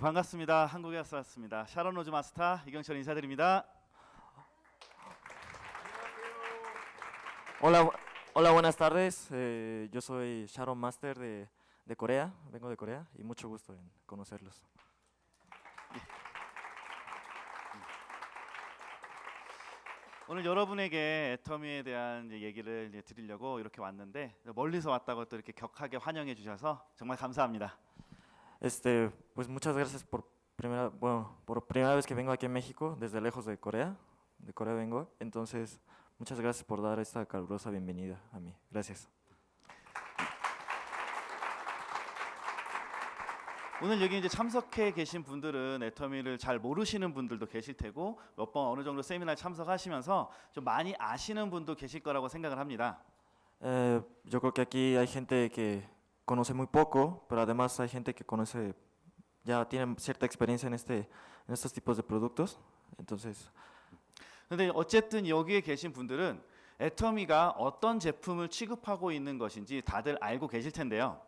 반갑습니다. 한국에서 왔습니다. 샤론 로즈 마스터 이경철 인사드립니다. Hola, hola, buenas tardes. Yo soy Sharon Master de Corea, vengo de Corea y mucho gusto en conocerlos. 오늘 여러분에게 애터미에 대한 얘기를 드리려고 이렇게 왔는데 멀리서 왔다고 또 이렇게 격하게 환영해 주셔서 정말 감사합니다. Pues muchas gracias por primera vez que vengo aquí en México, desde lejos de Corea vengo. Entonces, muchas gracias por dar esta calurosa bienvenida a mí. Gracias. 오늘 여기 이제 참석해 계신 분들은 애터미를 잘 모르시는 분들도 계실 테고 몇 번 어느 정도 세미나에 참석하시면서 좀 많이 아시는 분도 계실 거라고 생각을 합니다. Yo creo que aquí hay gente que conoce muy poco, pero además hay gente que conoce, ya tiene cierta experiencia en estos tipos de productos. Entonces, 근데 어쨌든 여기에 계신 분들은 애터미가 어떤 제품을 취급하고 있는 것인지 다들 알고 계실 텐데요.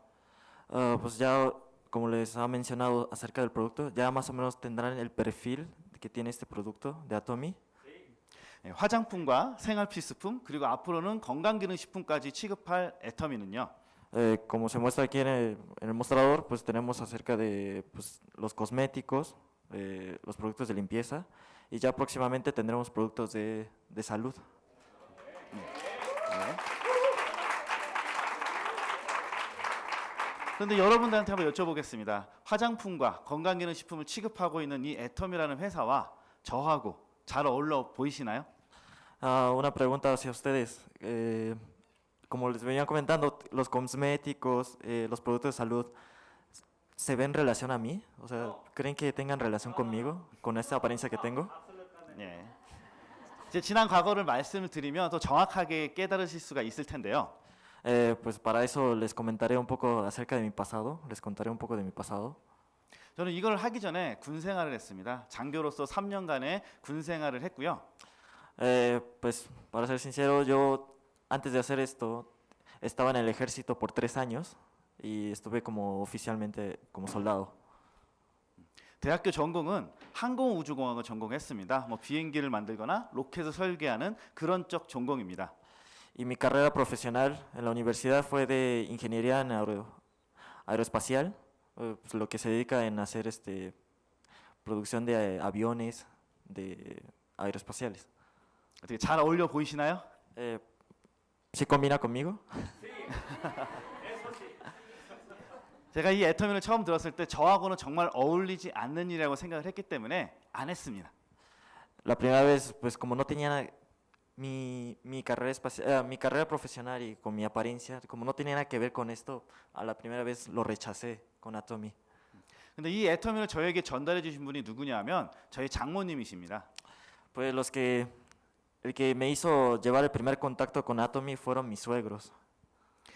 pues ya, como les ha mencionado acerca del producto, ya más o menos tendrán el perfil que tiene este producto de Atomy. 화장품과 생활 필수품 그리고 앞으로는 건강기능식품까지 취급할 애터미는요. Como se muestra aquí en el mostrador, pues tenemos acerca de pues, los cosméticos, los productos de limpieza y ya próximamente tendremos productos de salud. 그런데 여러분들한테 한번 여쭤보겠습니다. 화장품과 건강기능식품을 취급하고 있는 이 애터미라는 회사와 저하고 잘 어울려 보이시나요? Una pregunta hacia ustedes. Como les venía comentando, los cosméticos, los productos de salud, ¿se ven en relación a mí? O sea, ¿creen que tengan relación conmigo, con esta apariencia que tengo? 예. 제 지난 과거를 말씀을 드리면 더 정확하게 깨달으실 수가 있을 텐데요. Pues para eso les comentaré un poco acerca de mi pasado, les contaré un poco de mi pasado. 저는 이걸 하기 전에 군 생활을 했습니다. 장교로서 3년간의 군 생활을 했고요. Pues para ser sincero, yo antes de hacer esto estaba en el ejército por 3 años y estuve como oficialmente como soldado. 대학교 전공은 항공우주공학을 전공했습니다. 뭐 비행기를 만들거나 로켓을 설계하는 그런 쪽 전공입니다. Y mi carrera profesional en la universidad fue de ingeniería en aeroespacial, pues lo que se dedica en hacer producción de aviones de aeroespaciales. 어떻게 잘 어울려 보이시나요? ¿Sí combina conmigo? 제가 이 애터미를 처음 들었을 때 저하고는 정말 어울리지 않는 일이라고 생각을 했기 때문에 안 했습니다. La primera vez, pues como no tenía mi carrera profesional y con mi apariencia, como no tenía nada que ver con esto, a la primera vez lo rechacé con Atomy. 근데 이 애터미를 저에게 전달해 주신 분이 누구냐면 저희 장모님이십니다. Pues el que me hizo llevar el primer contacto con Atomy fueron mis suegros.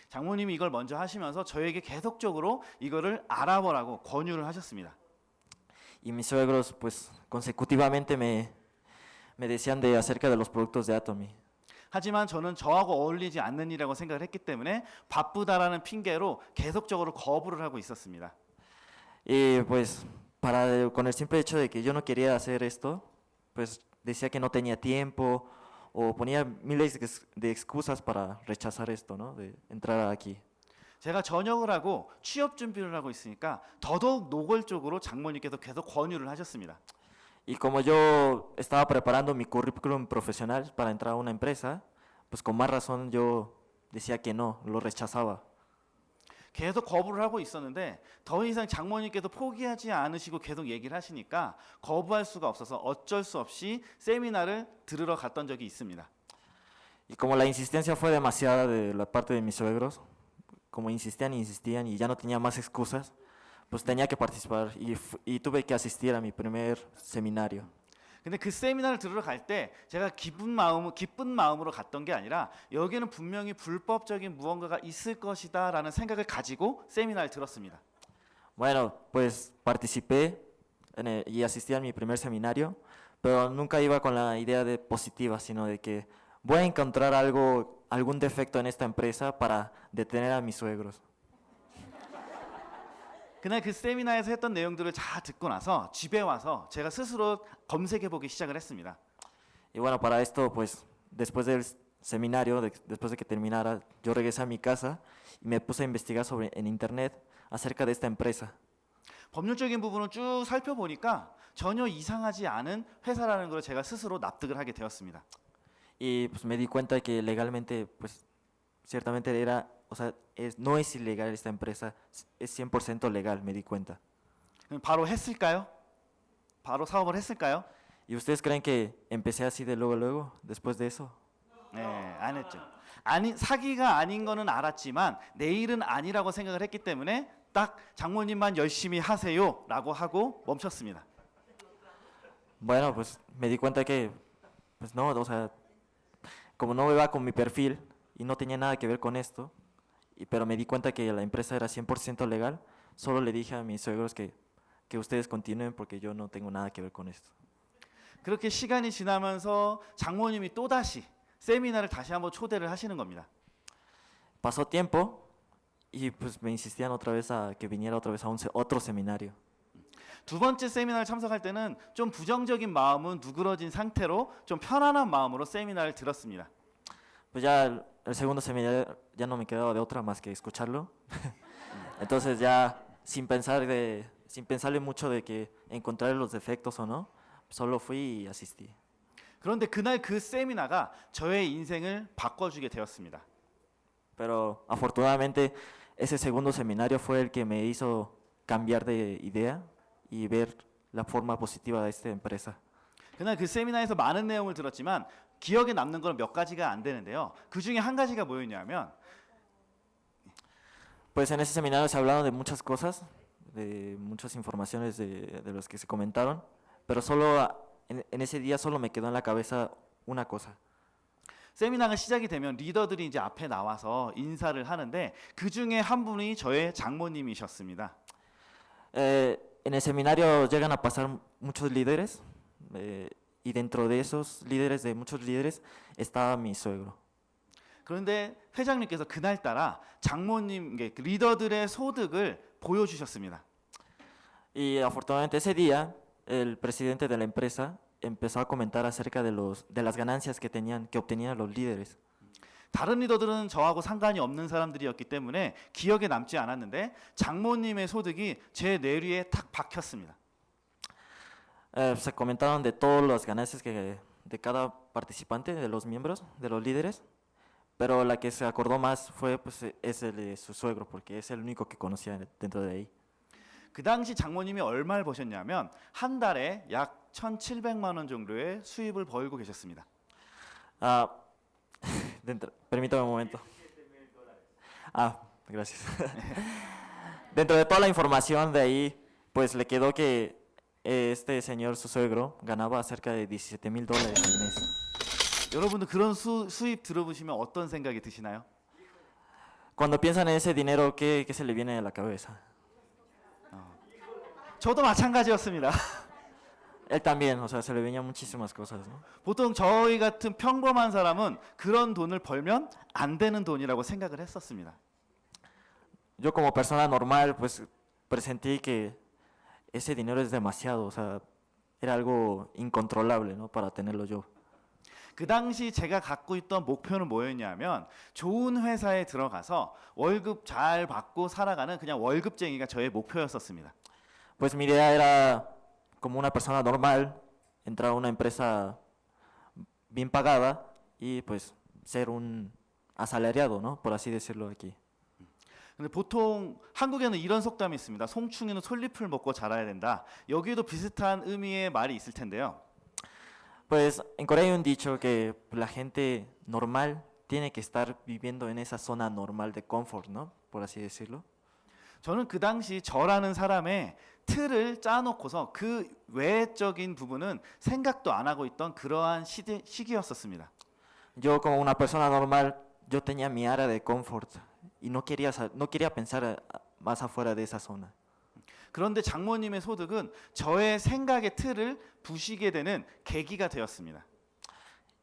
장모님이 이걸 먼저 하시면서 저에게 계속적으로 이거를 알아보라고 권유를 하셨습니다. Y mis suegros, pues consecutivamente me decían de acerca de los productos de Atomy. 하지만 저는 저하고 어울리지 않는 일이라고 생각을 했기 때문에 바쁘다라는 핑계로 계속적으로 거부를 하고 있었습니다. Y pues con el simple hecho de que yo no quería hacer esto, pues decía que no tenía tiempo o ponía miles de excusas para rechazar esto, ¿no? De entrar aquí. 제가 전역을 하고 취업 준비를 하고 있으니까 더더욱 노골적으로 장모님께서 계속 권유를 하셨습니다. Y como yo estaba preparando mi currículum profesional para entrar a una empresa, pues con más razón yo decía que no, lo rechazaba. 계속 거부를 하고 있었는데 더 이상 장모님께서 포기하지 않으시고 계속 얘기를 하시니까 거부할 수가 없어서 어쩔 수 없이 세미나를 들으러 갔던 적이 있습니다. Y como la insistencia fue demasiada de la parte de mis suegros, como insistían y ya no tenía más excusas, pues tenía que participar y tuve que asistir a mi primer seminario. 근데 그 세미나를 들으러 갈 때 제가 기쁜 마음으로 갔던 게 아니라 여기는 분명히 불법적인 무언가가 있을 것이다라는 생각을 가지고 세미나를 들었습니다. Bueno, pues participé y asistí a mi primer seminario, pero nunca iba con la idea de positiva, sino de que voy a encontrar algún defecto en esta empresa para detener a mis suegros. 그날 그 세미나에서 했던 내용들을 다 듣고 나서 집에 와서 제가 스스로 검색해 보기 시작을 했습니다. Y bueno, para esto, pues después del seminario, después de que terminara, yo regresé a mi casa y me puse a investigar sobre en internet acerca de esta empresa. 법률적인 부분을 쭉 살펴보니까 전혀 이상하지 않은 회사라는 걸 제가 스스로 납득을 하게 되었습니다. Y pues me di cuenta de que legalmente, pues ciertamente era, o sea, no es ilegal esta empresa, es 100% legal, me di cuenta. 그럼 바로 했을까요? 바로 사업을 했을까요? ¿Y ustedes creen que empecé así de luego, después de eso? 네, 안 했죠. 아니, 사기가 아닌 거는 알았지만 내일은 아니라고 생각을 했기 때문에 딱 장모님만 열심히 하세요라고 하고 멈췄습니다. Bueno, pues me di cuenta que, pues no, o sea, como no iba con mi perfil y no tenía nada que ver con esto, pero me di cuenta que la empresa era 100% legal, solo le dije a mis suegros que ustedes continúen porque yo no tengo nada que ver con esto. 그렇게 시간이 지나면서 장모님이 또다시 세미나를 다시 한번 초대를 하시는 겁니다. Pasó tiempo y pues me insistían otra vez a que viniera otra vez a otro seminario. 두 번째 세미나를 참석할 때는 좀 부정적인 마음은 누그러진 상태로 좀 편안한 마음으로 세미나를 들었습니다. Pues ya el segundo seminario ya no me quedaba de otra más que escucharlo. Entonces ya sin pensarle mucho de que encontrar los defectos o no, solo fui y asistí. 그런데 그날 그 세미나가 저의 인생을 바꿔주게 되었습니다. Pero afortunadamente ese segundo seminario fue el que me hizo cambiar de idea y ver la forma positiva de esta empresa. 그날 그 세미나에서 많은 내용을 들었지만 기억에 남는 건 몇 가지가 안 되는데요. 그 중에 한 가지가 뭐였냐면 Pues en ese seminario se hablaron de muchas cosas, de muchas informaciones de las que se comentaron, pero solo en ese día solo me quedó en la cabeza una cosa. 세미나가 시작이 되면 리더들이 이제 앞에 나와서 인사를 하는데 그 중에 한 분이 저의 장모님이셨습니다. En el seminario llegan a pasar muchos líderes y dentro de esos líderes, de muchos líderes, estaba mi suegro. 그런데 회장님께서 그날따라 장모님, 그 리더들의 소득을 보여주셨습니다. Y afortunadamente ese día el presidente de la empresa empezó a comentar acerca de las ganancias que obtenían los líderes. 다른 리더들은 저하고 상관이 없는 사람들이었기 때문에 기억에 남지 않았는데 장모님의 소득이 제 뇌리에 탁 박혔습니다. Se comentaron de todas las ganancias de cada participante, de los miembros, de los líderes, pero la que se acordó más fue pues, es el de su suegro, porque es el único que conocía dentro de ahí. 그 당시 장모님이 얼마를 버셨냐면 한 달에 약 1,700만 원 정도의 수입을 벌고 계셨습니다. Permítame un momento. Gracias. Dentro de toda la información de ahí, pues le quedó que este señor, su suegro, ganaba cerca de $17,000 al mes. 여러분들 그런 수입 들어보시면 어떤 생각이 드시나요? Cuando piensan en ese dinero, ¿qué se le viene a la cabeza? 저도 마찬가지였습니다. Él también, o sea, se le venían muchísimas cosas, ¿no? 보통 저희 같은 평범한 사람은 그런 돈을 벌면 안 되는 돈이라고 생각을 했었습니다. Yo como persona normal, pues presentí que ese dinero es demasiado, o sea, era algo incontrolable, ¿no? Para tenerlo yo. 그 당시 제가 갖고 있던 목표는 뭐였냐면 좋은 회사에 들어가서 월급 잘 받고 살아가는 그냥 월급쟁이가 저의 목표였었습니다. Pues mi idea era, como una persona normal, entrar a una empresa bien pagada y pues ser un asalariado, ¿no? Por así decirlo aquí. 근데 보통 한국에는 이런 속담이 있습니다. 송충이는 솔잎을 먹고 자라야 된다. 여기도 비슷한 의미의 말이 있을 텐데요. Pues en Corea hay un dicho que la gente normal tiene que estar viviendo en esa zona normal de confort, ¿no? Por así decirlo. 저는 그 당시 저라는 사람의 틀을 짜놓고서 그 외적인 부분은 생각도 안 하고 있던 그러한 시기였었습니다. Yo como una persona normal, yo tenía mi área de confort y no quería pensar más afuera de esa zona. 그런데 장모님의 소득은 저의 생각의 틀을 부시게 되는 계기가 되었습니다.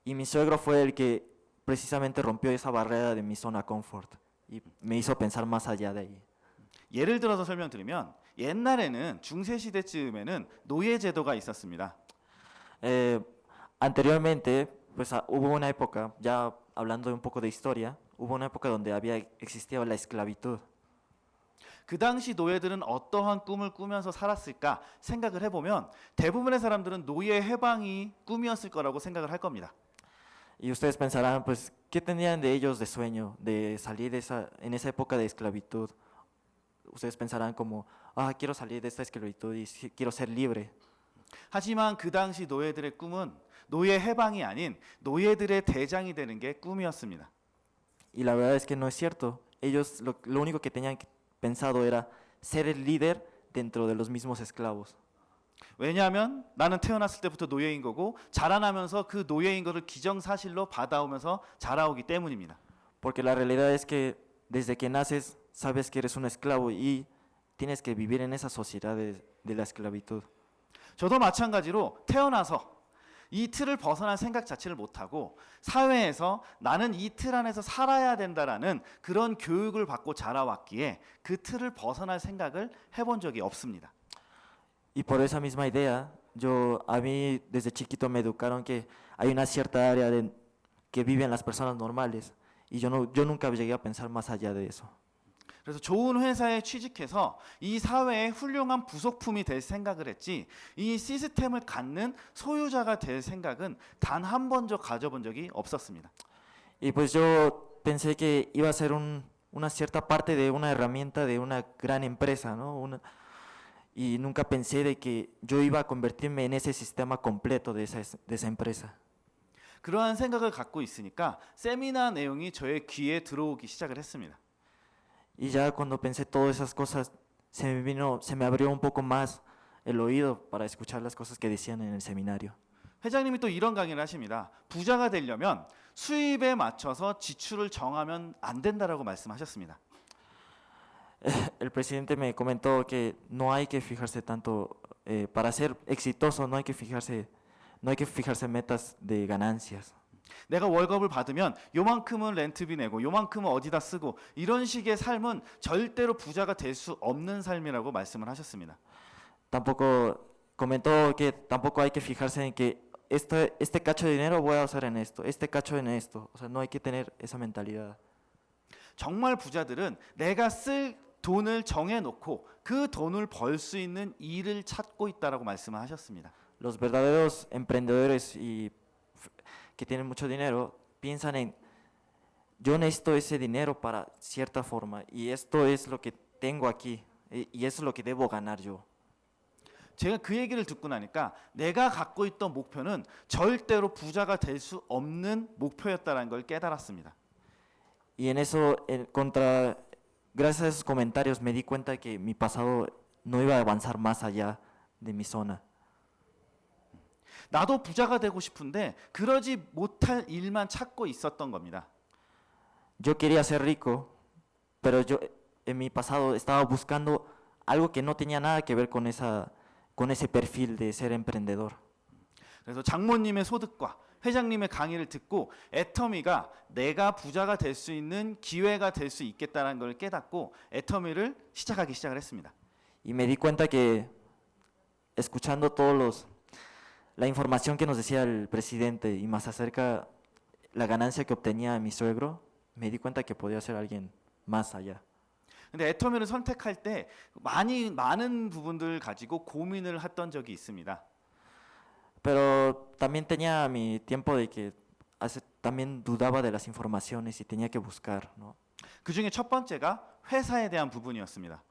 Y mi suegro fue el que precisamente rompió esa barrera de mi zona confort y me hizo pensar más allá de ahí. 예를 들어서 설명드리면 옛날에는 중세 시대쯤에는 노예 제도가 있었습니다. Eh, Anteriormente, pues hubo una época, ya hablando un poco de historia, hubo una época donde existía la esclavitud. 그 당시 노예들은 어떠한 꿈을 꾸면서 살았을까 생각을 해보면 대부분의 사람들은 노예 해방이 꿈이었을 거라고 생각을 할 겁니다. Y ustedes pensarán, pues, ¿qué tenían de ellos de sueño, de salir en esa época de esclavitud? Ustedes pensarán como, quiero salir de esta esclavitud y quiero ser libre. 하지만 그 당시 노예들의 꿈은 노예 해방이 아닌 노예들의 대장이 되는 게 꿈이었습니다. Y la verdad es que no es cierto. Ellos lo único que tenían pensado era ser el líder dentro de los mismos esclavos. 왜냐하면 나는 태어났을 때부터 노예인 거고 자라나면서 그 노예인 것을 기정사실로 받아오면서 자라오기 때문입니다. Porque la realidad es que desde que naces sabes que eres un esclavo y tienes que vivir en esa sociedad de la esclavitud. 저도 마찬가지로 태어나서 이 틀을 벗어날 생각 자체를 못하고 사회에서 나는 이 틀 안에서 살아야 된다라는 그런 교육을 받고 자라왔기에 그 틀을 벗어날 생각을 해본 적이 없습니다. Y por esa misma idea, a mí desde chiquito me educaron que hay una cierta área que viven las personas normales y yo nunca llegué a pensar más allá de eso. 그래서 좋은 회사에 취직해서 이 사회의 훌륭한 부속품이 될 생각을 했지 이 시스템을 갖는 소유자가 될 생각은 단 한 번도 가져본 적이 없었습니다. Y pues yo pensé que iba a ser una cierta parte de una herramienta de una gran empresa, ¿no? Y nunca pensé de que yo iba a convertirme en ese sistema completo de esa empresa. 그러한 생각을 갖고 있으니까 세미나 내용이 저의 귀에 들어오기 시작을 했습니다. Y ya cuando pensé todas esas cosas, se me abrió un poco más el oído para escuchar las cosas que decían en el seminario. 회장님이 또 이런 강의를 하십니다. 부자가 되려면 수입에 맞춰서 지출을 정하면 안 된다라고 말씀하셨습니다. El presidente me comentó que no hay que fijarse tanto, para ser exitoso no hay que fijarse metas de ganancias. 내가 월급을 받으면 요만큼은 렌트비 내고 요만큼은 어디다 쓰고 이런 식의 삶은 절대로 부자가 될 수 없는 삶이라고 말씀을 하셨습니다. Tampoco comentó que tampoco hay que fijarse en que este cacho de dinero voy a usar en esto, este cacho en esto. O sea, no hay que tener esa mentalidad. 정말 부자들은 내가 쓸 돈을 정해놓고 그 돈을 벌 수 있는 일을 찾고 있다라고 말씀을 하셨습니다. Los verdaderos emprendedores que tienen mucho dinero piensan en yo necesito ese dinero para cierta forma y esto es lo que tengo aquí y eso es lo que debo ganar yo. 제가 그 얘기를 듣고 나니까 내가 갖고 있던 목표는 절대로 부자가 될 수 없는 목표였다는 걸 깨달았습니다. Y en eso, gracias a esos comentarios me di cuenta que mi pasado no iba a avanzar más allá de mi zona. 나도 부자가 되고 싶은데 그러지 못할 일만 찾고 있었던 겁니다. Yo quería ser rico, pero yo en mi pasado estaba buscando algo que no tenía nada que ver con ese perfil de ser emprendedor. 그래서 장모님의 소득과 회장님의 강의를 듣고 애터미가 내가 부자가 될 수 있는 기회가 될 수 있겠다는 걸 깨닫고 애터미를 시작을 했습니다. Y me di cuenta que escuchando la información que nos decía el presidente y más acerca la ganancia que obtenía mi suegro, me di cuenta que podía ser alguien más allá. 근데 애터미를 선택할 때 많은 부분들 가지고 고민을 했던 적이 있습니다. Pero también tenía mi tiempo de que también dudaba de las informaciones y tenía que buscar, ¿no? 그 중에 첫 번째가 회사에 대한 부분이었습니다.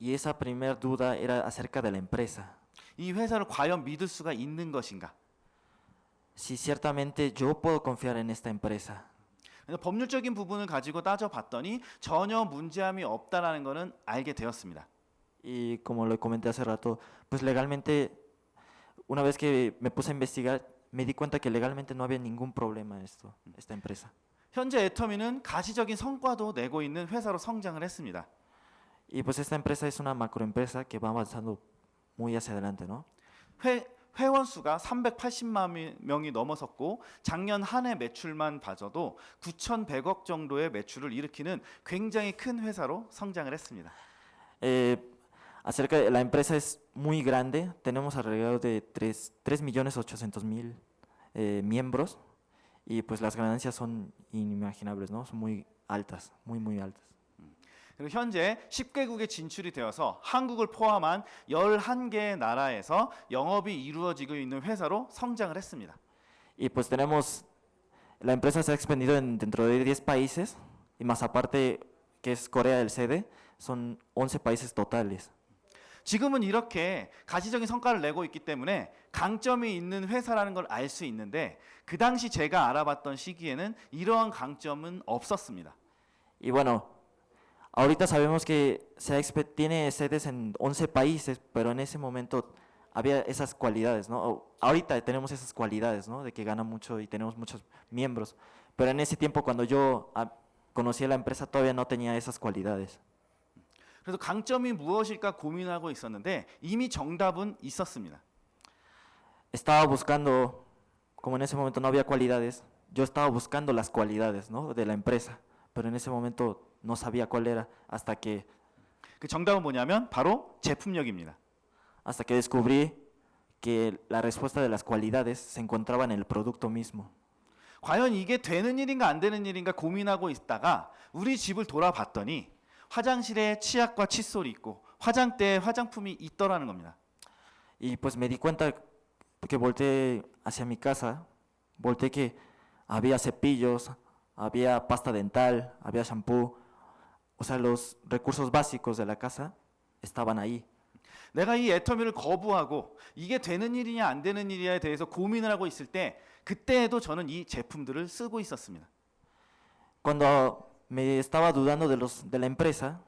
Y esa primera duda era acerca de la empresa. 이 회사를 과연 믿을 수가 있는 것인가? Si ciertamente yo puedo confiar en esta empresa. 법률적인 부분을 가지고 따져봤더니 전혀 문제함이 없다라는 것은 알게 되었습니다. Y como lo comenté hace rato, pues legalmente, una vez que me puse a investigar, me di cuenta que legalmente no había ningún problema esta empresa. 현재 애터미는 가시적인 성과도 내고 있는 회사로 성장을 했습니다. Y pues esta empresa es una macroempresa que va avanzando muy hacia adelante, ¿no? 회원 수가 380만 명이 넘어섰고 작년 한 해 매출만 봐줘도 9,100억 정도의 매출을 일으키는 굉장히 큰 회사로 성장을 했습니다. Eh, acerca de la empresa es muy grande, tenemos alrededor de 3.800.000 miembros y pues las ganancias son inimaginables, ¿no? Son muy altas, muy altas. 그리고 현재 10개국에 진출이 되어서 한국을 포함한 11개의 나라에서 영업이 이루어지고 있는 회사로 성장을 했습니다. Y pues tenemos, la empresa se ha expandido dentro de 10 países y más aparte que es Corea del sede, son 11 países totales. 지금은 이렇게 가시적인 성과를 내고 있기 때문에 강점이 있는 회사라는 걸 알 수 있는데 그 당시 제가 알아봤던 시기에는 이러한 강점은 없었습니다. Y bueno, ahorita sabemos que tiene sedes en 11 países, pero en ese momento había esas cualidades, ¿no? Ahorita tenemos esas cualidades, ¿no? De que gana mucho y tenemos muchos miembros, pero en ese tiempo cuando yo conocí a la empresa todavía no tenía esas cualidades. 그래서 강점이 무엇일까 고민하고 있었는데 이미 정답은 있었습니다. Estaba buscando, como en ese momento no había cualidades, yo estaba buscando las cualidades, ¿no? De la empresa, pero en ese momento no sabía cuál era hasta que 그 정답은 뭐냐면 바로 제품력입니다. descubrí que la respuesta de las cualidades se encontraba en el producto mismo. 과연 이게 되는 일인가 안 되는 일인가 고민하고 있다가 우리 집을 돌아봤더니 화장실에 치약과 칫솔이 있고 화장대에 화장품이 있더라는 겁니다. Y pues me di cuenta que volteé hacia mi casa, volteé que había cepillos, había pasta dental, había shampoo, o sea, los recursos básicos de la casa estaban ahí. 내가 이 애터미를 거부하고 이게 되는 일이냐 안 되는 일이냐에 대해서 고민을 하고 있을 때 그때에도 저는 이 제품들을 쓰고 있었습니다. Cuando me estaba dudando de la empresa,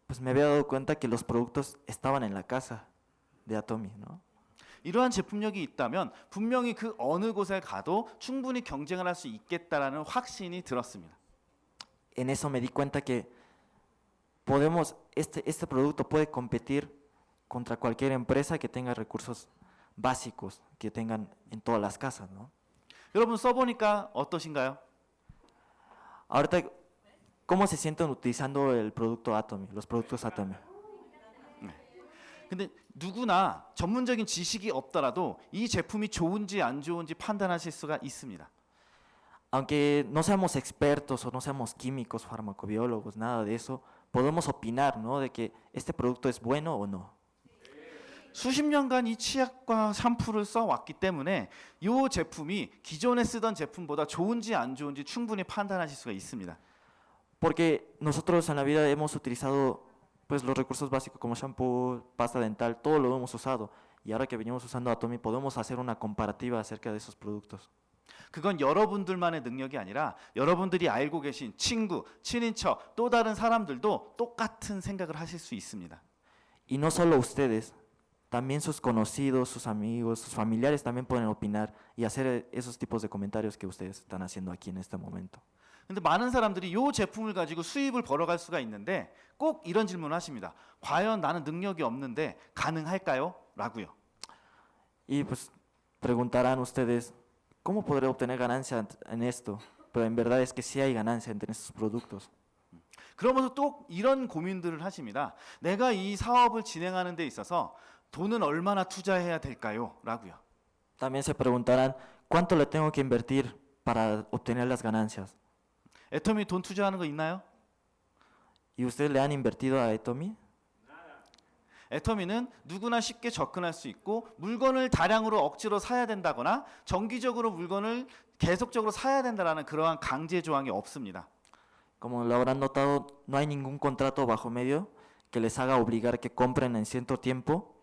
pues me había dado cuenta que los productos estaban en la casa de Atomy, ¿no? 이러한 제품력이 있다면 분명히 그 어느 곳에 가도 충분히 경쟁을 할 수 있겠다라는 확신이 들었습니다. En eso me di cuenta que este producto puede competir contra cualquier empresa que tenga recursos básicos que tengan en todas las casas, ¿no? 여러분 써보니까 어떠신가요? Ahorita, ¿cómo se sienten utilizando el producto Atomy, los productos Atomy? 근데 누구나 전문적인 지식이 없더라도 이 제품이 좋은지 안 좋은지 판단하실 수가 있습니다. Aunque no seamos expertos o no seamos químicos, farmacobiólogos, nada de eso, podemos opinar, ¿no? De que este producto es bueno o no. 수십 년간 이 치약과 샴푸를 써왔기 때문에 이 제품이 기존에 쓰던 제품보다 좋은지 안 좋은지 충분히 판단하실 수가 있습니다. Porque nosotros en la vida hemos utilizado pues los recursos básicos como shampoo, pasta dental, todo lo hemos usado. Y ahora que venimos usando Atomy podemos hacer una comparativa acerca de esos productos. 그건 여러분들만의 능력이 아니라 여러분들이 알고 계신 친구, 친인척, 또 다른 사람들도 똑같은 생각을 하실 수 있습니다. Y no solo ustedes, también sus conocidos, sus amigos, sus familiares también pueden opinar y hacer esos tipos de comentarios que ustedes están haciendo aquí en este momento. 근데 많은 사람들이 이 제품을 가지고 수입을 벌어갈 수가 있는데 꼭 이런 질문을 하십니다. 과연 나는 능력이 없는데 가능할까요? 라고요. Y pues preguntarán ustedes, ¿cómo podré obtener ganancia en esto? Pero en verdad es que sí hay ganancia entre estos productos. 그러면서 또 이런 고민들을 하십니다. 내가 이 사업을 진행하는 데 있어서 돈은 얼마나 투자해야 될까요? 라고요. También se preguntarán, ¿cuánto le tengo que invertir para obtener las ganancias? 애터미 돈 투자하는 거 있나요? ¿Y ustedes le han invertido a Atomy? 애터미는 누구나 쉽게 접근할 수 있고 물건을 다량으로 억지로 사야 된다거나 정기적으로 물건을 계속적으로 사야 된다라는 그러한 강제 조항이 없습니다. Como lo habrán notado, no hay ningún contrato bajo medio que les haga obligar que compren en cierto tiempo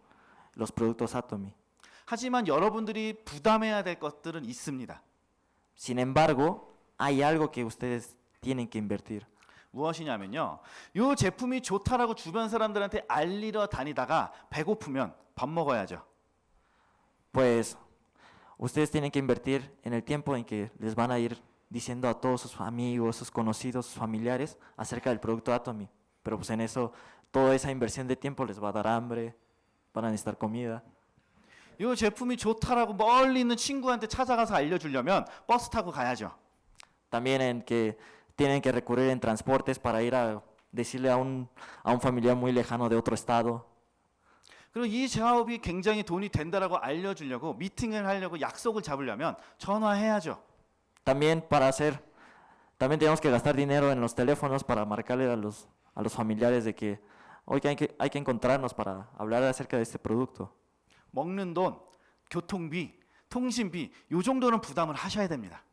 los productos Atomy. 하지만 여러분들이 부담해야 될 것들은 있습니다. Sin embargo, hay algo que ustedes tienen que invertir. 무엇이냐면요. 이 제품이 좋다라고 주변 사람들한테 알리러 다니다가 배고프면 밥 먹어야죠. Pues ustedes tienen que invertir en el tiempo en que les van a ir diciendo a todos sus amigos, sus conocidos, sus familiares acerca del producto Atomy. Pero pues en eso, toda esa inversión de tiempo les va a dar hambre, van a necesitar comida. 이 제품이 좋다라고 멀리 있는 친구한테 찾아가서 알려주려면 버스 타고 가야죠. También en que tienen que recurrir en transportes para ir a decirle a un familiar muy lejano de otro estado. 그리고 이 사업이 굉장히 돈이 된다라고 알려주려고 미팅을 하려고 약속을 잡으려면 전화해야죠. También también tenemos que gastar dinero en los teléfonos para marcarle a los familiares de que hoy hay que encontrarnos para hablar acerca de este producto. 먹는 돈, 교통비, 통신비 요 정도는 부담을 하셔야 됩니다.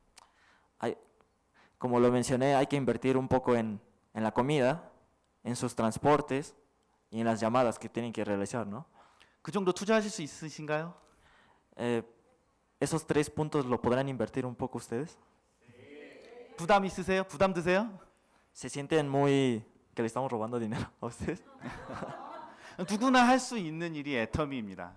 Como lo mencioné, hay que invertir un poco en la comida, en sus transportes y en las llamadas que tienen que realizar, ¿no? 그 정도 투자하실 수 있으신가요? ¿Esos 3 puntos lo podrán invertir un poco ustedes? 부담 있으세요? 부담 드세요? ¿Se sienten muy que le estamos robando dinero a ustedes? 누구나 할 수 있는 일이 애터미입니다.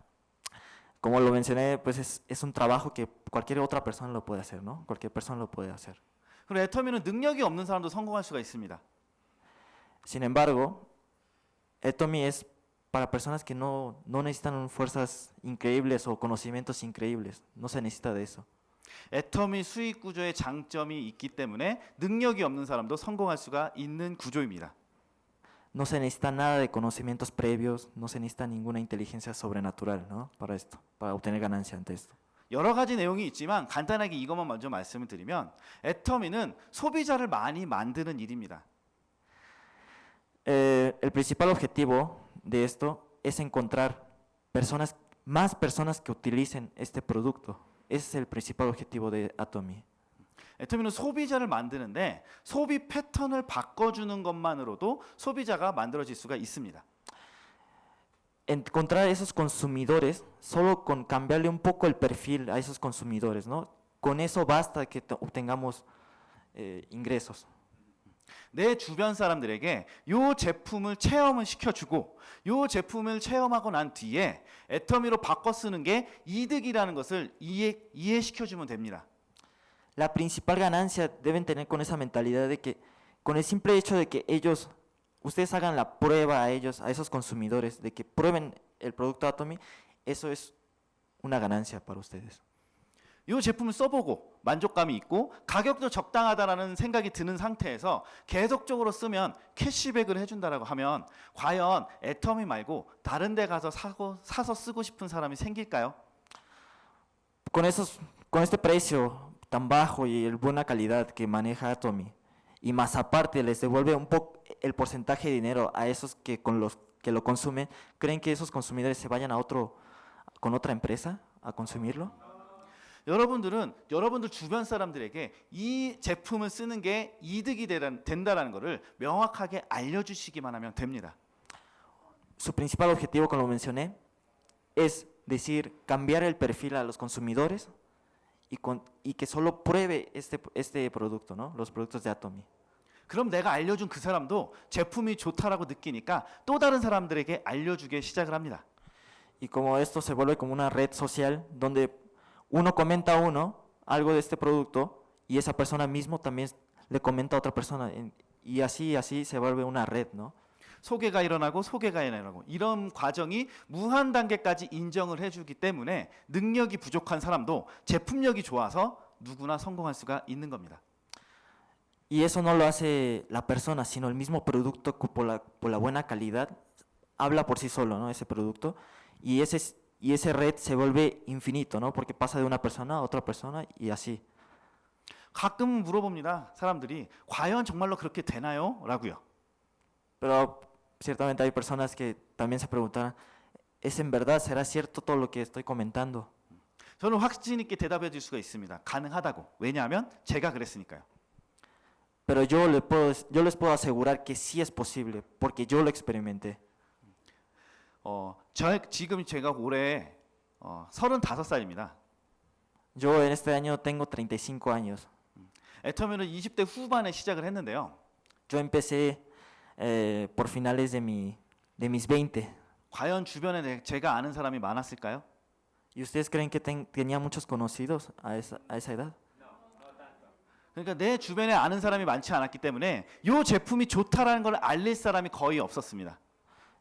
Como lo mencioné, pues es un trabajo que cualquier otra persona lo puede hacer, ¿no? Cualquier persona lo puede hacer. 그리고 애터미는 능력이 없는 사람도 성공할 수가 있습니다. Sin embargo, Etomi es para personas que no necesitan fuerzas increíbles o conocimientos increíbles. No se necesita de eso. 애터미 수익 구조의 장점이 있기 때문에 능력이 없는 사람도 성공할 수가 있는 구조입니다. No se necesita nada de conocimientos previos, no se necesita ninguna inteligencia sobrenatural, ¿no? Para esto, para obtener ganancia ante esto. 여러 가지 내용이 있지만 간단하게 이것만 먼저 말씀을 드리면 애터미는 소비자를 많이 만드는 일입니다. El principal objetivo de esto es encontrar más personas que utilicen este producto. Ese es el principal objetivo de Atomy. 애터미는 소비자를 만드는데 소비 패턴을 바꿔주는 것만으로도 소비자가 만들어질 수가 있습니다. Encontrar esos consumidores, solo con cambiarle un poco el perfil a esos consumidores, ¿no? Con eso basta que obtengamos ingresos. 내 주변 사람들에게 요 제품을 체험을 시켜주고 요 제품을 체험하고 난 뒤에 애터미로 바꿔 쓰는 게 이득이라는 것을 이해시켜주면 됩니다. La principal ganancia deben tener con esa mentalidad de que, con el simple hecho de que ustedes hagan la prueba a esos consumidores, de que prueben el producto Atomy, eso es una ganancia para ustedes. 이 제품을 써보고 만족감이 있고 가격도 적당하다라는 생각이 드는 상태에서 계속적으로 쓰면 캐시백을 해준다라고 하면 과연 애터미 말고 다른 데 가서 사서 쓰고 싶은 사람이 생길까요? Con este precio tan bajo y el buena calidad que maneja Atomy, y más aparte les devuelve un poco el porcentaje de dinero a esos que con los que lo consumen, ¿creen que esos consumidores se vayan con otra empresa a consumirlo? 여러분들 주변 사람들에게 이 제품을 쓰는 게 이득이 된다라는 것을 명확하게 알려주시기만 하면 됩니다. Su principal objetivo, como lo mencioné, es decir, cambiar el perfil a los consumidores y que solo pruebe este producto, ¿no? Los productos de Atomy. 그럼 내가 알려준 그 사람도 제품이 좋다라고 느끼니까 또 다른 사람들에게 알려주게 시작을 합니다. Y como esto se vuelve como una red social donde uno comenta a uno algo de este producto y esa persona mismo también le comenta a otra persona y así se vuelve una red, ¿no? 소개가 일어나고 이런 과정이 무한 단계까지 인정을 해주기 때문에 능력이 부족한 사람도 제품력이 좋아서 누구나 성공할 수가 있는 겁니다. Y eso no lo hace la persona, sino el mismo producto por la buena calidad habla por sí solo, ¿no? Ese producto y ese red se vuelve infinito, ¿no? Porque pasa de una persona a otra persona y así. 가끔 물어봅니다. 사람들이 과연 정말로 그렇게 되나요? 라고요. Pero ciertamente hay personas que también se preguntan, ¿es en verdad? ¿Será cierto todo lo que estoy comentando? 저는 확신 있게 대답해 줄 수가 있습니다. 가능하다고. 왜냐하면 제가 그랬으니까요. Pero yo les puedo asegurar que sí es posible, porque yo lo experimenté. 지금 제가 올해 35살입니다. Yo en este año tengo 35 años. 애터미는 20대 후반에 시작을 했는데요. Yo empecé por finales de mis 20. 과연 주변에 제가 아는 사람이 많았을까요? ¿Y ustedes creen que tenía muchos conocidos a esa edad? 그러니까 내 주변에 아는 사람이 많지 않았기 때문에 이 제품이 좋다라는 걸 알릴 사람이 거의 없었습니다.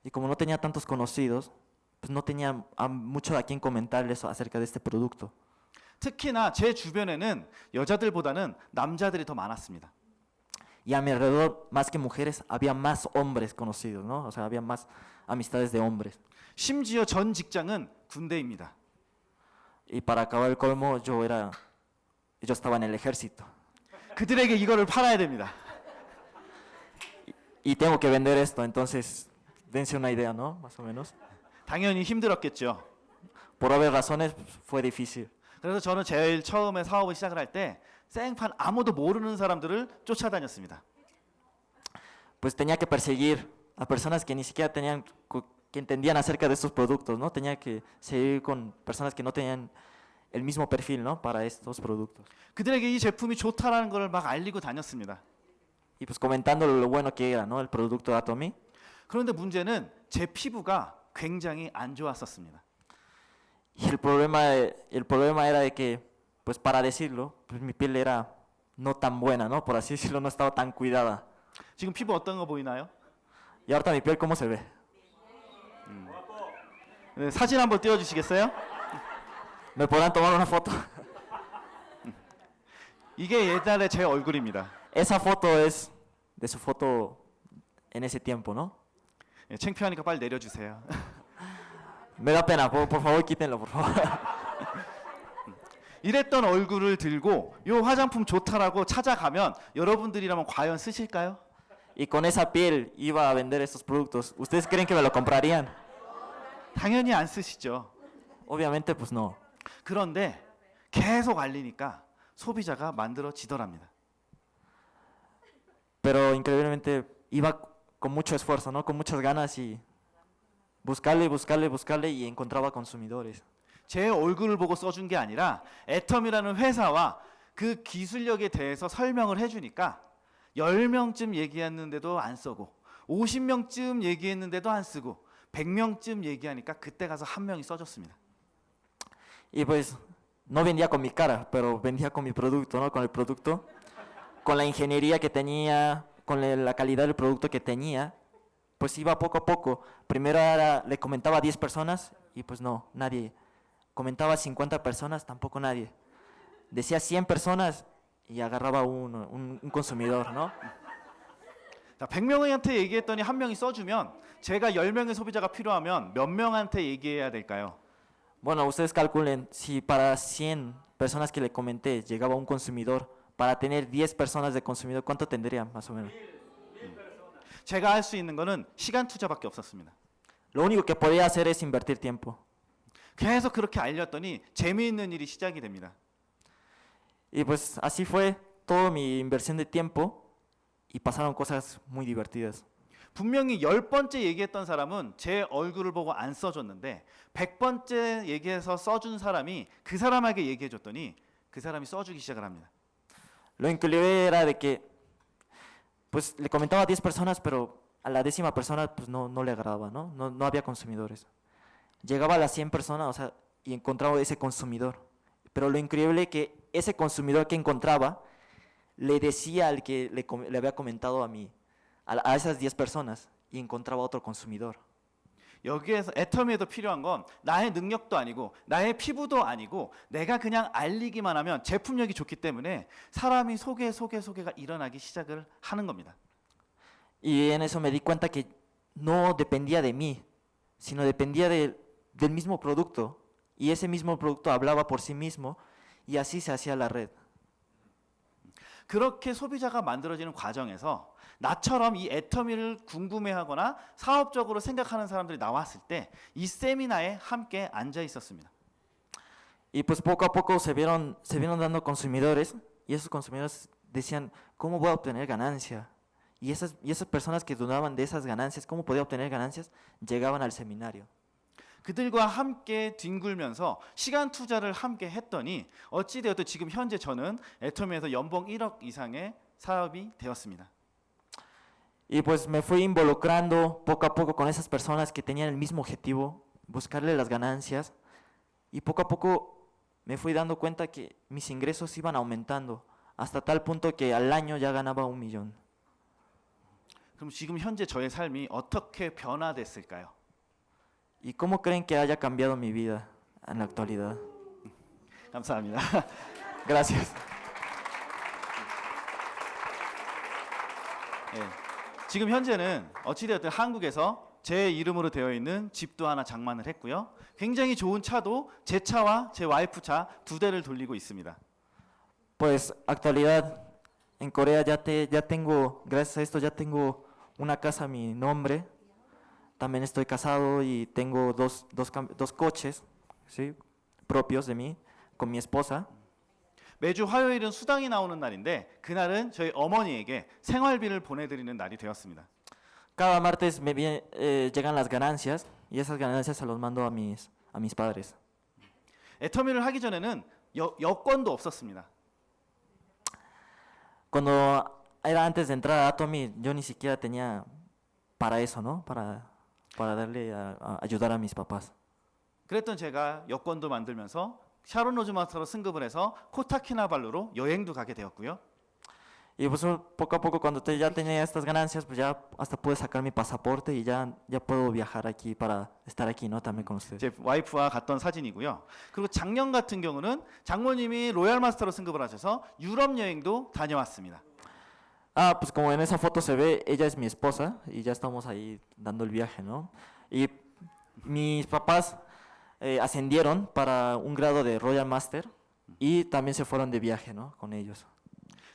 Y como no tenía tantos conocidos, pues no tenía mucho a quien comentarles acerca de este producto. 특히나 제 주변에는 여자들보다는 남자들이 더 많았습니다. y a mi alrededor, más que mujeres, había más hombres conocidos, ¿no? O sea, había más amistades de hombres. 심지어 전 직장은 군대입니다. Y para acabar el colmo, yo estaba en el ejército. 그들에게 이거를 팔아야 됩니다. Y tengo que vender esto, entonces dense una idea, ¿no? Más o menos. 당연히 힘들었겠죠. Por obvias razones fue difícil. 그래서 저는 제일 처음에 사업을 시작을 할 때 생판 아무도 모르는 사람들을 쫓아다녔습니다. Pues tenía que perseguir a personas que ni siquiera que entendían acerca de estos productos, ¿no? Tenía que seguir con personas que no tenían el mismo perfil, ¿no? Para estos productos. 그들에게 이 제품이 좋다라는 걸 막 알리고 다녔습니다. Y pues comentando lo bueno que era, ¿no? El producto de Atomy. 그런데 문제는 제 피부가 굉장히 안 좋았었습니다. Y el problema era de que, pues para decirlo, pues mi piel era no tan buena, ¿no? Por así decirlo, no estaba tan cuidada. 지금 피부 어떤 거 보이나요? Y ahorita mi piel, ¿cómo se ve? 네, 사진 한번 띄워주시겠어요? ¿Me podrán tomar una foto? 이게 옛날에 제 얼굴입니다. Esa foto es de su foto en ese tiempo, ¿no? 네, 창피하니까 빨리 내려주세요. Me da pena, por favor quítenlo, por favor. 이랬던 얼굴을 들고 요 화장품 좋다라고 찾아가면 여러분들이라면 과연 쓰실까요? Y con esa piel iba a vender estos productos. ¿Ustedes creen que me lo comprarían? 당연히 안 쓰시죠. Obviamente, pues no. 그런데 계속 알리니까 소비자가 만들어지더랍니다. Pero increíblemente iba con mucho esfuerzo, ¿no? Con muchas ganas y buscarle y encontraba consumidores. 제 얼굴을 보고 써준 게 아니라 애텀이라는 회사와 그 기술력에 대해서 설명을 해주니까 10명쯤 얘기했는데도 안 쓰고 50명쯤 얘기했는데도 안 쓰고 100명쯤 얘기하니까 그때 가서 한 명이 써줬습니다. Y pues no vendía con mi cara, pero vendía con mi producto, ¿no? Con el producto, con la ingeniería que tenía, con la calidad del producto que tenía, pues iba poco a poco. Primero le comentaba a 10 personas y pues no, nadie. Comentaba a 50 personas, tampoco nadie. Decía 100 personas y agarraba un consumidor, ¿no? 자, 100명한테 얘기했더니 한 명이 써주면 제가 10명의 소비자가 필요하면 몇 명한테 얘기해야 될까요? Bueno, ustedes calculen, si para 100 personas que le comenté llegaba un consumidor, para tener 10 personas de consumidor, ¿cuánto tendrían más o menos? 제가 할 수 있는 거는 시간 투자밖에 없었습니다. Lo único que podía hacer es invertir tiempo. 계속 그렇게 알렸더니 재미있는 일이 시작이 됩니다. Y pues así fue toda mi inversión de tiempo y pasaron cosas muy divertidas. 분명히 10번째 얘기했던 사람은 제 얼굴을 보고 안 써줬는데 100번째 얘기해서 써준 사람이 그 사람에게 얘기해줬더니 그 사람이 써주기 시작을 합니다. Lo increíble era de que pues le comentaba a 10 personas, pero a la 10ª persona pues no le agradaba, ¿no? No había consumidores. Llegaba a las 100 personas, o sea, y encontraba ese consumidor. Pero lo increíble que ese consumidor que encontraba le decía al que le había comentado a esas 10 personas y encontraba otro consumidor. 여기에서 애터미에도 필요한 건 나의 능력도 아니고 나의 피부도 아니고 내가 그냥 알리기만 하면 제품력이 좋기 때문에 사람이 소개가 일어나기 시작을 하는 겁니다. Y en eso me di cuenta que no dependía de mí, sino dependía del mismo producto. Y ese mismo producto hablaba por sí mismo y así se hacía la red. 그렇게 소비자가 만들어지는 과정에서 나처럼 이 애터미를 궁금해하거나 사업적으로 생각하는 사람들이 나왔을 때 이 세미나에 함께 앉아 있었습니다. Y pues poco a poco se vieron dando consumidores y esos consumidores decían, ¿cómo voy a obtener ganancia? Y esas personas que dudaban de esas ganancias, ¿cómo podía obtener ganancias? Llegaban al seminario. 그들과 함께 뒹굴면서 시간 투자를 함께 했더니 어찌되어도 지금 현재 저는 애터미에서 연봉 1억 이상의 사업이 되었습니다. Y pues me fui involucrando poco a poco con esas personas que tenían el mismo objetivo, buscarle las ganancias. Y poco a poco me fui dando cuenta que mis ingresos iban aumentando hasta tal punto que al año ya ganaba 1 millón. 그럼 지금 현재 저의 삶이 어떻게 변화됐을까요? ¿Y cómo creen que haya cambiado mi vida en la actualidad? 감사합니다. Gracias. 예. 지금 현재는 어찌되었든 한국에서 제 이름으로 되어 있는 집도 하나 장만을 했고요. 굉장히 좋은 차도 제 차와 제 와이프 차 두 대를 돌리고 있습니다. Pues actualidad, en Corea ya tengo, gracias a esto ya tengo una casa a mi nombre. También estoy casado y tengo dos coches, ¿sí? Propios de mí, con mi esposa. 매주 화요일은 수당이 나오는 날인데 그날은 저희 어머니에게 생활비를 보내드리는 날이 되었습니다. Cada martes llegan las ganancias y esas ganancias se los mando a mis padres. 애터미를 하기 전에는 여권도 없었습니다. Cuando era antes de entrar a Atomy, yo ni siquiera tenía para eso, ¿no? Para darle a ayudar a mis papás. 그랬던 제가 여권도 만들면서 샤론 로즈 마스터로 승급을 해서 코타키나발루로 여행도 가게 되었고요. Y pues poco a poco cuando ya tenía estas ganancias, pues ya hasta pude sacar mi pasaporte y ya puedo viajar aquí para estar aquí, ¿no? También con ustedes. 제 와이프와 갔던 사진이고요. 그리고 작년 같은 경우는 장모님이 로얄 마스터로 승급을 하셔서 유럽 여행도 다녀왔습니다. Ah, pues como en esa foto se ve, ella es mi esposa y ya estamos ahí dando el viaje, ¿no? Y mis papás ascendieron para un grado de Royal Master y también se fueron de viaje, ¿no? Con ellos.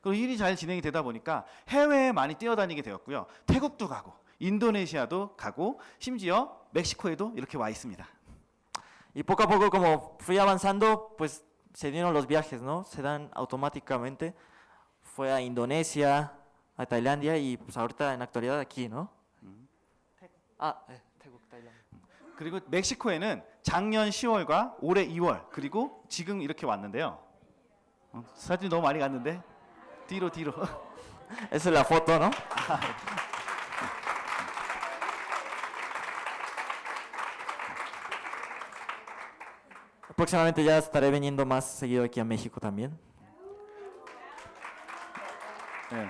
그리고 일이 잘 진행이 되다 보니까 해외에 많이 뛰어다니게 되었고요. 태국도 가고 인도네시아도 가고 심지어 멕시코에도 이렇게 와 있습니다. Y poco a poco como fui avanzando, pues se dieron los viajes, ¿no? Se dan automáticamente. Fue a Indonesia, a Tailandia y pues ahorita en la actualidad aquí, ¿no? 태국, 타일란드. 그리고 멕시코에는 작년 10월과 올해 2월 그리고 지금 이렇게 왔는데요. 사진이 너무 많이 갔는데 뒤로. Esa es la foto, ¿no? Próximamente ya estaré viniendo más seguido aquí a México también. 네.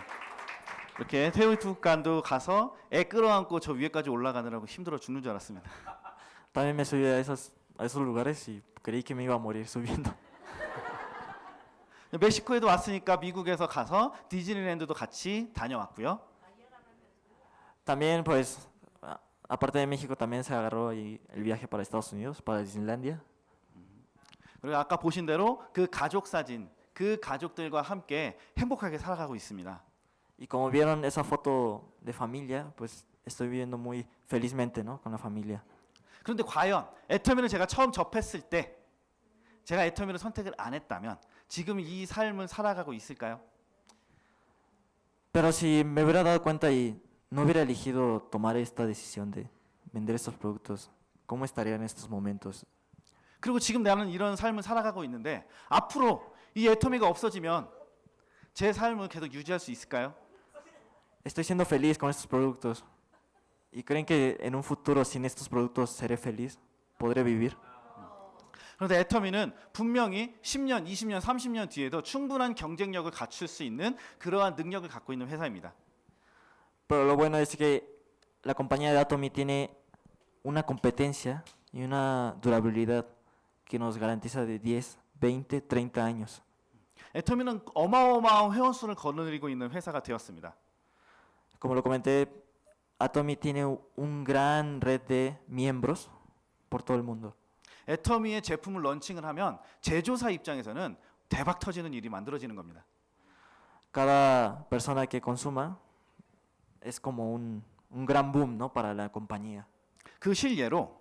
이렇게 태국간도 가서 애 끌어안고 저 위에까지 올라가느라고 힘들어 죽는 줄 알았습니다. También me subí a esos lugares y creí que me iba a morir subiendo. 멕시코에도 왔으니까 미국에서 가서 디즈니랜드도 같이 다녀왔고요. También pues, aparte de México, también se agarró ahí el viaje para Estados Unidos, para Disneylandia. 그리고 아까 보신 대로 그 가족 사진, 그 가족들과 함께 행복하게 살아가고 있습니다. Y como vieron esa foto de familia, pues estoy viviendo muy felizmente, ¿no? Con la familia. 그런데 과연 애터미를 제가 처음 접했을 때 제가 애터미를 선택을 안 했다면 지금 이 삶을 살아가고 있을까요? Pero si me hubiera dado cuenta y no hubiera elegido tomar esta decisión de vender estos productos, ¿cómo estaría en estos momentos? 그리고 지금 나는 이런 삶을 살아가고 있는데 앞으로 이 애터미가 없어지면 제 삶을 계속 유지할 수 있을까요? Estoy siendo feliz con estos productos. ¿Y creen que en un futuro sin estos productos seré feliz? ¿Podré vivir? 그런데 애터미는 분명히 10년, 20년, 30년 뒤에도 충분한 경쟁력을 갖출 수 있는 그러한 능력을 갖고 있는 회사입니다. Pero lo bueno es que la compañía de Atomy tiene una competencia y una durabilidad que nos garantiza de 10, 20, 30 años. 애터미는 어마어마한 회원 수를 거느리고 있는 회사가 되었습니다. Como lo comenté, Atomy tiene un gran red de miembros por todo el mundo. 애터미의 제품을 런칭을 하면 제조사 입장에서는 대박 터지는 일이 만들어지는 겁니다. Cada persona que consuma es como un gran boom, ¿no? Para la compañía. 그 실례로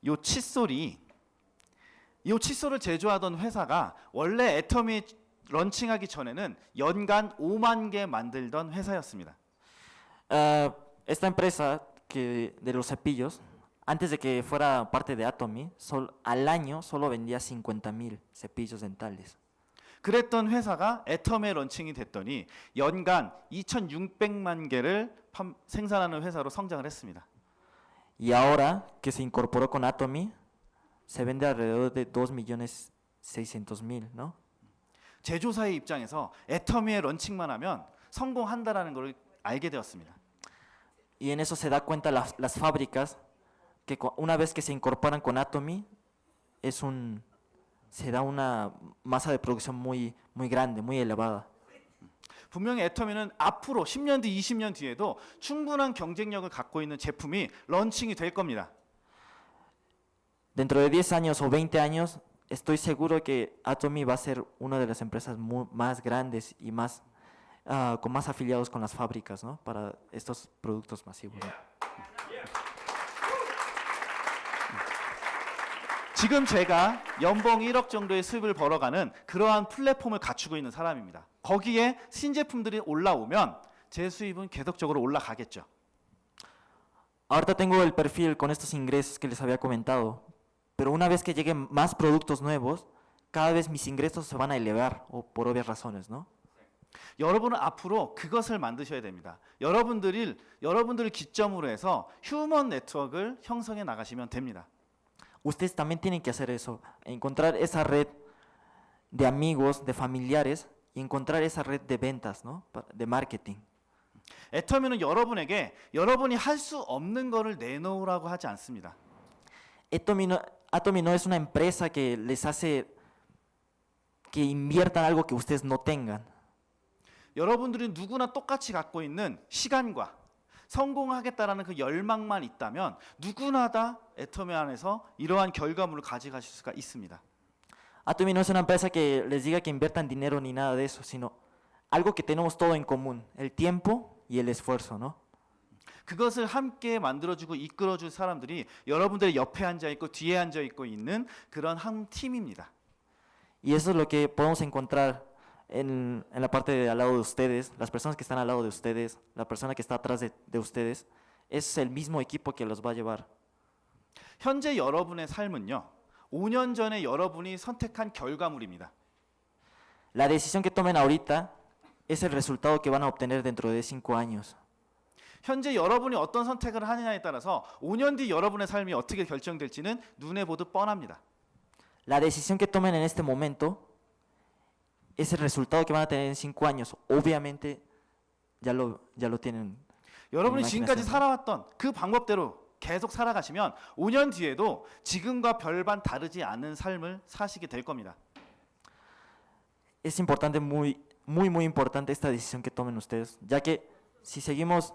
요 칫솔을 제조하던 회사가 원래 애터미 런칭하기 전에는 연간 5만 개 만들던 회사였습니다. Esta empresa de los cepillos, antes de que fuera parte de Atomy, al año solo vendía 50,000 cepillos dentales. 그랬던 회사가 애터미에 런칭이 됐더니 연간 2,600만 개를 생산하는 회사로 성장을 했습니다. Y ahora que se incorporó con Atomy, se vende alrededor de 2,600,000, ¿no? 제조사의 입장에서 애터미에 런칭만 하면 성공한다라는 걸 알게 되었습니다. Y en eso se da cuenta las fábricas que una vez que se incorporan con Atomy se da una masa de producción muy grande, muy elevada. 분명히 애터미는 앞으로 10년 뒤, 20년 뒤에도 충분한 경쟁력을 갖고 있는 제품이 런칭이 될 겁니다. Dentro de 10 años o 20 años, estoy seguro que Atomy va a ser una de las empresas más grandes y más, con más afiliados con las fábricas, ¿no? Para estos productos masivos, ¿no? 지금 제가 연봉 1억 정도의 수입을 벌어가는 그러한 플랫폼을 갖추고 있는 사람입니다. 거기에 신제품들이 올라오면 제 수입은 계속적으로 올라가겠죠. Ahorita tengo el perfil con estos ingresos que les había comentado, pero una vez que lleguen más productos nuevos, cada vez mis ingresos se van a elevar, o por obvias razones, ¿no? 여러분은 앞으로 그것을 만드셔야 됩니다. 여러분들을 기점으로 해서 휴먼 네트워크를 형성해 나가시면 됩니다. Ustedes también tienen que hacer eso, encontrar esa red de amigos, de familiares y encontrar esa red de ventas, ¿no? De marketing. 애터미는 여러분에게 여러분이 할 수 없는 거를 내놓으라고 하지 않습니다. Atomy no es una empresa que les hace que inviertan algo que ustedes no tengan. 여러분들이 누구나 똑같이 갖고 있는 시간과 성공하겠다라는 그 열망만 있다면 누구나 다 애터미 안에서 이러한 결과물을 가져가실 수가 있습니다. Atomy no es una empresa que les diga que inviertan dinero ni nada de eso, sino algo que tenemos todo en común, el tiempo y el esfuerzo, ¿no? 그것을 함께 만들어주고 이끌어줄 사람들이 여러분들의 옆에 앉아 있고 뒤에 앉아 있고 있는 그런 한 팀입니다. Y eso es lo que podemos encontrar en la parte de al lado de ustedes, las personas que están al lado de ustedes, la persona que está atrás de ustedes, es el mismo equipo que los va a llevar. 현재 여러분의 삶은요, 5년 전에 여러분이 선택한 결과물입니다. La decisión que tomen ahorita es el resultado que van a obtener dentro de 5 años. 현재 여러분이 어떤 선택을 하느냐에 따라서 5년 뒤 여러분의 삶이 어떻게 결정될지는 눈에 보듯 뻔합니다. La decisión que tomen en este momento es el resultado que van a tener en 5 años. Obviamente ya lo tienen. 여러분이 지금까지 imaginación. 살아왔던 그 방법대로 계속 살아가시면 5년 뒤에도 지금과 별반 다르지 않은 삶을 사시게 될 겁니다. Es importante, muy importante esta decisión que tomen ustedes, ya que si seguimos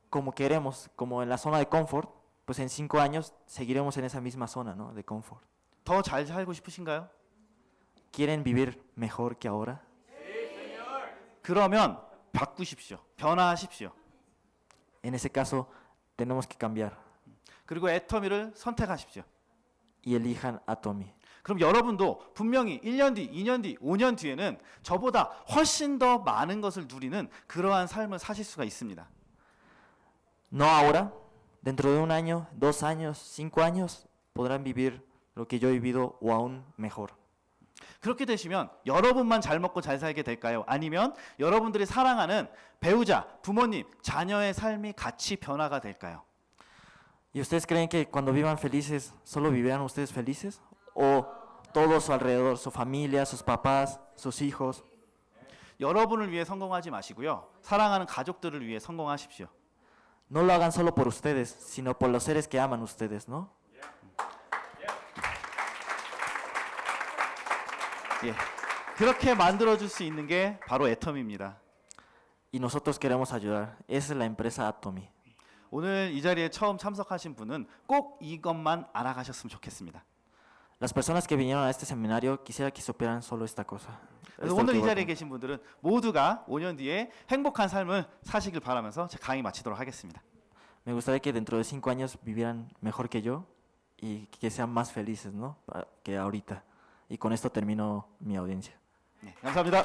como queremos, como en la zona de confort, pues en 5 años seguiremos en esa misma zona, ¿no? De confort. 더 잘 살고 싶으신가요? ¿Quieren vivir mejor que ahora? 그러면 바꾸십시오. 변화하십시오. En ese caso, tenemos que cambiar 그리고 애터미를 선택하십시오. y elijan Atomy. 그럼 여러분도 분명히 1년 뒤, 2년 뒤, 5년 뒤에는 저보다 훨씬 더 많은 것을 누리는 그러한 삶을 사실 수가 있습니다. No ahora, dentro de 1 año, 2 años, 5 años, podrán vivir lo que yo he vivido o aún mejor. 그렇게 되시면 여러분만 잘 먹고 잘 살게 될까요? 아니면 여러분들이 사랑하는 배우자, 부모님, 자녀의 삶이 같이 변화가 될까요? ¿Y ustedes creen que cuando vivan felices, solo vivirán ustedes felices? ¿O todo su alrededor, su familia, sus papás, sus hijos? 여러분을 위해 성공하지 마시고요. 사랑하는 가족들을 위해 성공하십시오. No lo hagan solo por ustedes, sino por los seres que aman ustedes, ¿no? 예. 그렇게 만들어줄 수 있는 게 바로 애터미입니다. Y nosotros queremos ayudar. Esa es la empresa Atomy. 오늘 이 자리에 처음 참석하신 분은 꼭 이것만 알아가셨으면 좋겠습니다. Las personas que vinieron a este seminario quisiera que supieran solo esta cosa. 그래서 Esto 오늘 que 이 voy a 자리에 계신 분들은 모두가 5년 뒤에 행복한 삶을 사시길 바라면서 제 강의 마치도록 하겠습니다. Me gustaría que dentro de 5 años vivieran mejor que yo y que sean más felices, ¿no? Que ahorita. Y con esto termino mi audiencia. 네, 감사합니다.